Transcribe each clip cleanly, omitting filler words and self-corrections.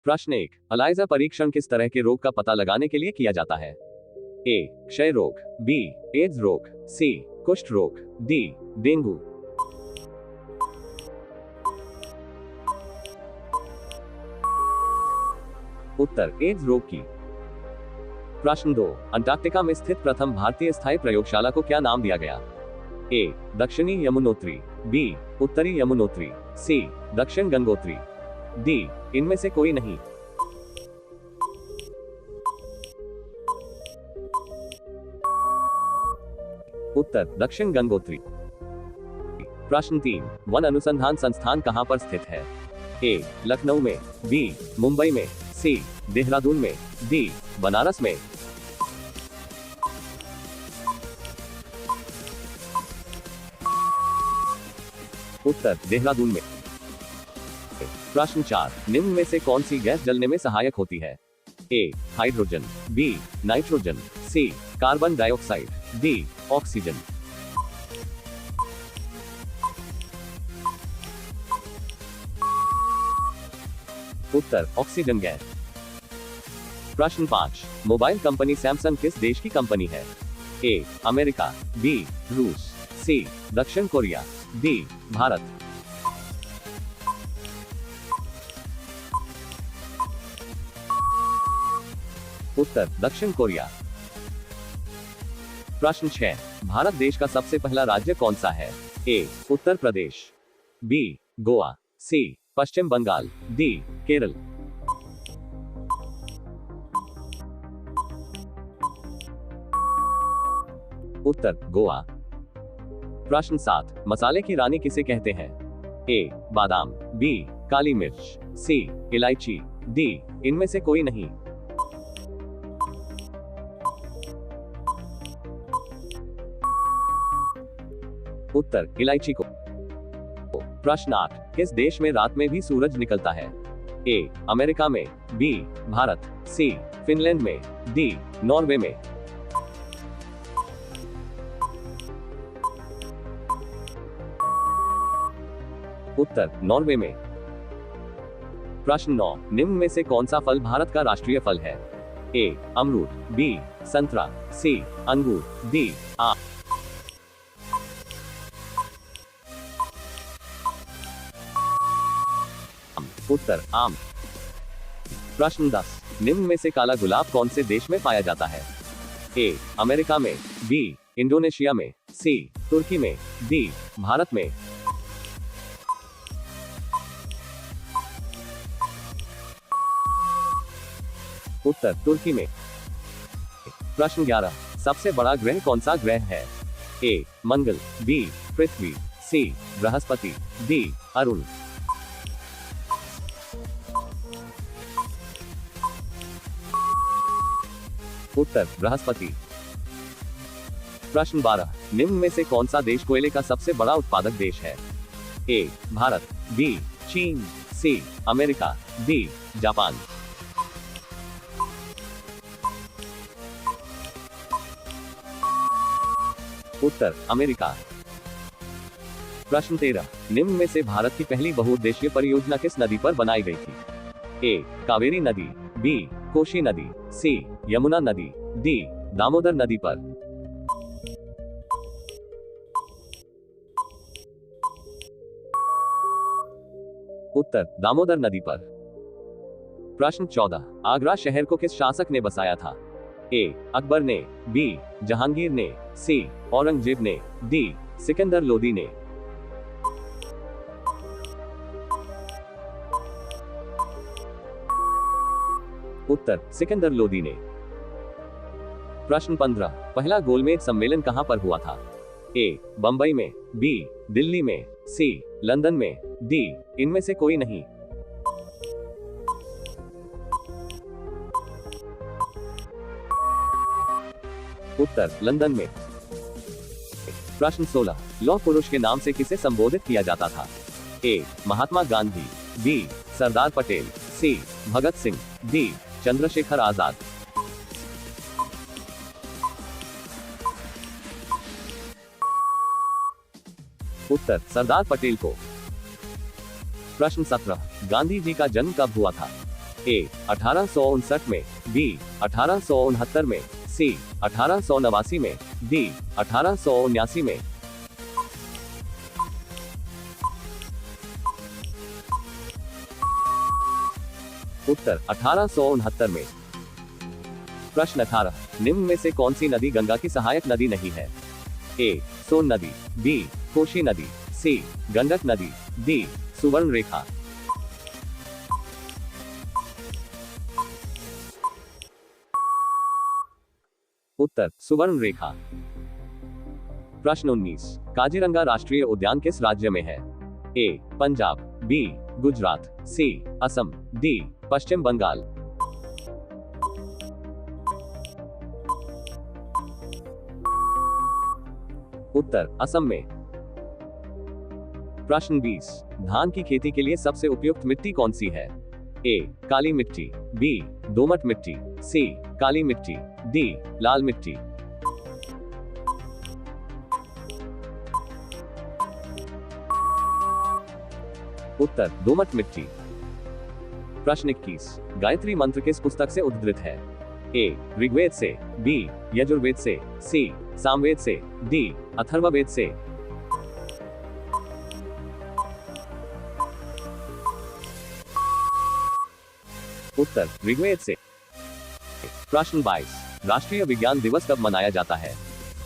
प्रश्न 1, अलाइजा परीक्षण किस तरह के रोग का पता लगाने के लिए किया जाता है? ए, क्षय रोग, बी, एड्स रोग, सी, कुष्ठ रोग, डी, डेंगू। उत्तर, एड्स रोग की। प्रश्न 2, अंटार्कटिका में स्थित प्रथम भारतीय स्थायी प्रयोगशाला को क्या नाम दिया गया? ए, दक्षिणी यमुनोत्री, बी, उत्तरी यमुनोत्री, सी, दक्षिण गंगोत्री, डी, इनमें से कोई नहीं। उत्तर, दक्षिण गंगोत्री। प्रश्न 3, वन अनुसंधान संस्थान कहां पर स्थित है? ए, लखनऊ में, बी, मुंबई में, सी, देहरादून में, डी, बनारस में। उत्तर, देहरादून में। प्रश्न 4, निम्न में से कौन सी गैस जलने में सहायक होती है? ए, हाइड्रोजन, बी, नाइट्रोजन, सी, कार्बन डाइऑक्साइड, डी, ऑक्सीजन। उत्तर, ऑक्सीजन गैस। प्रश्न 5, मोबाइल कंपनी सैमसंग किस देश की कंपनी है? ए, अमेरिका, बी, रूस, सी, दक्षिण कोरिया, डी, भारत। उत्तर, दक्षिण कोरिया। प्रश्न 6, भारत देश का सबसे पहला राज्य कौन सा है? ए, उत्तर प्रदेश, बी, गोवा, सी, पश्चिम बंगाल, डी, केरल। उत्तर, गोवा। प्रश्न 7, मसाले की रानी किसे कहते हैं? ए, बादाम, बी, काली मिर्च, सी, इलायची, डी, इनमें से कोई नहीं। उत्तर, इलायची को। प्रश्न 8, किस देश में रात में भी सूरज निकलता है? ए, अमेरिका में, बी, भारत, सी, फिनलैंड में, डी, नॉर्वे में। उत्तर, नॉर्वे में। प्रश्न 9, निम्न में से कौन सा फल भारत का राष्ट्रीय फल है? ए, अमरूद, बी, संतरा, सी, अंगूर, डी, आम। उत्तर, आम। प्रश्न 10, निम्न में से काला गुलाब कौन से देश में पाया जाता है? ए, अमेरिका में, बी, इंडोनेशिया में, सी, तुर्की में, डी, भारत में। उत्तर, तुर्की में। प्रश्न 11, सबसे बड़ा ग्रह कौन सा ग्रह है? ए, मंगल, बी, पृथ्वी, सी, बृहस्पति, डी, अरुण। उत्तर, बृहस्पति। प्रश्न 12, निम्न में से कौन सा देश कोयले का सबसे बड़ा उत्पादक देश है? ए, भारत, बी, चीन, सी, अमेरिका, डी, जापान। उत्तर, अमेरिका। प्रश्न 13, निम्न में से भारत की पहली बहुउद्देशीय परियोजना किस नदी पर बनाई गई थी? ए, कावेरी नदी, बी, कोशी नदी, सी, यमुना नदी, डी, दामोदर नदी पर। उत्तर, दामोदर नदी पर। प्रश्न 14, आगरा शहर को किस शासक ने बसाया था? ए, अकबर ने, बी, जहांगीर ने, सी, औरंगजेब ने, डी, सिकंदर लोदी ने। उत्तर, सिकंदर लोदी ने। प्रश्न 15, पहला गोलमेज सम्मेलन कहां पर हुआ था? ए, बंबई में, बी, दिल्ली में, सी, लंदन में, डी, इनमें से कोई नहीं। उत्तर, लंदन में। प्रश्न 16, लौह पुरुष के नाम से किसे संबोधित किया जाता था? ए, महात्मा गांधी, बी, सरदार पटेल, सी, भगत सिंह, डी, चंद्रशेखर आजाद। उत्तर, सरदार पटेल को। प्रश्न 17, गांधी जी का जन्म कब हुआ था? ए 1859 में, बी 1869 में, सी 1889 में, डी 1879 में। उत्तर 1869 में। प्रश्न 18, निम्न में से कौन सी नदी गंगा की सहायक नदी नहीं है? ए सोन नदी, बी कोशी नदी, सी गंडक नदी, डी सुवर्ण रेखा। उत्तर सुवर्ण रेखा। प्रश्न 19, काजीरंगा राष्ट्रीय उद्यान किस राज्य में है? ए पंजाब, बी गुजरात, सी असम, डी पश्चिम बंगाल। उत्तर असम में। प्रश्न 20, धान की खेती के लिए सबसे उपयुक्त मिट्टी कौन सी है? ए काली मिट्टी, बी दोमट मिट्टी, सी काली मिट्टी, डी लाल मिट्टी। उत्तर दोमट मिट्टी। प्रश्न 21, गायत्री मंत्र किस पुस्तक से उद्धृत है? ए ऋग्वेद से, बी यजुर्वेद से, सी सामवेद से, डी अथर्ववेद से। उत्तर ऋग्वेद से। प्रश्न 22, राष्ट्रीय विज्ञान दिवस कब मनाया जाता है?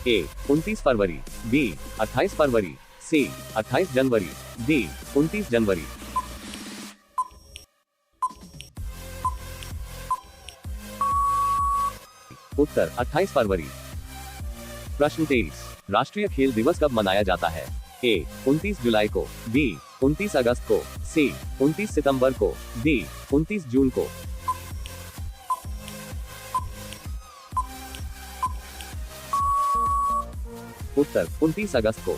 ए 29 फरवरी, बी 28 फरवरी, सी 28 जनवरी, डी 29 जनवरी। उत्तर 28 फरवरी। प्रश्न 23, राष्ट्रीय खेल दिवस कब मनाया जाता है? ए 29 जुलाई को, बी 29 अगस्त को, सी 29 सितंबर को, डी 29 जून को। उत्तर 29 अगस्त को।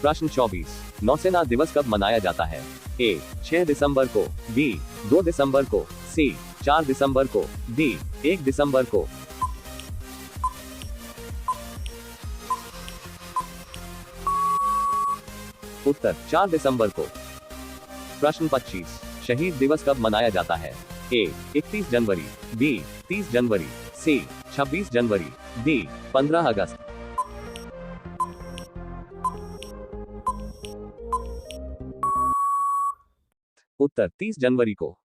प्रश्न 24, नौसेना दिवस कब मनाया जाता है? ए 6 दिसंबर को, बी 2 दिसंबर को, सी 4 दिसंबर को, डी 1 दिसंबर को। उत्तर 4 दिसंबर को। प्रश्न 25, शहीद दिवस कब मनाया जाता है? ए 31 जनवरी, बी 30 जनवरी, सी 26 जनवरी, डी 15 अगस्त। उत्तर 30 जनवरी को।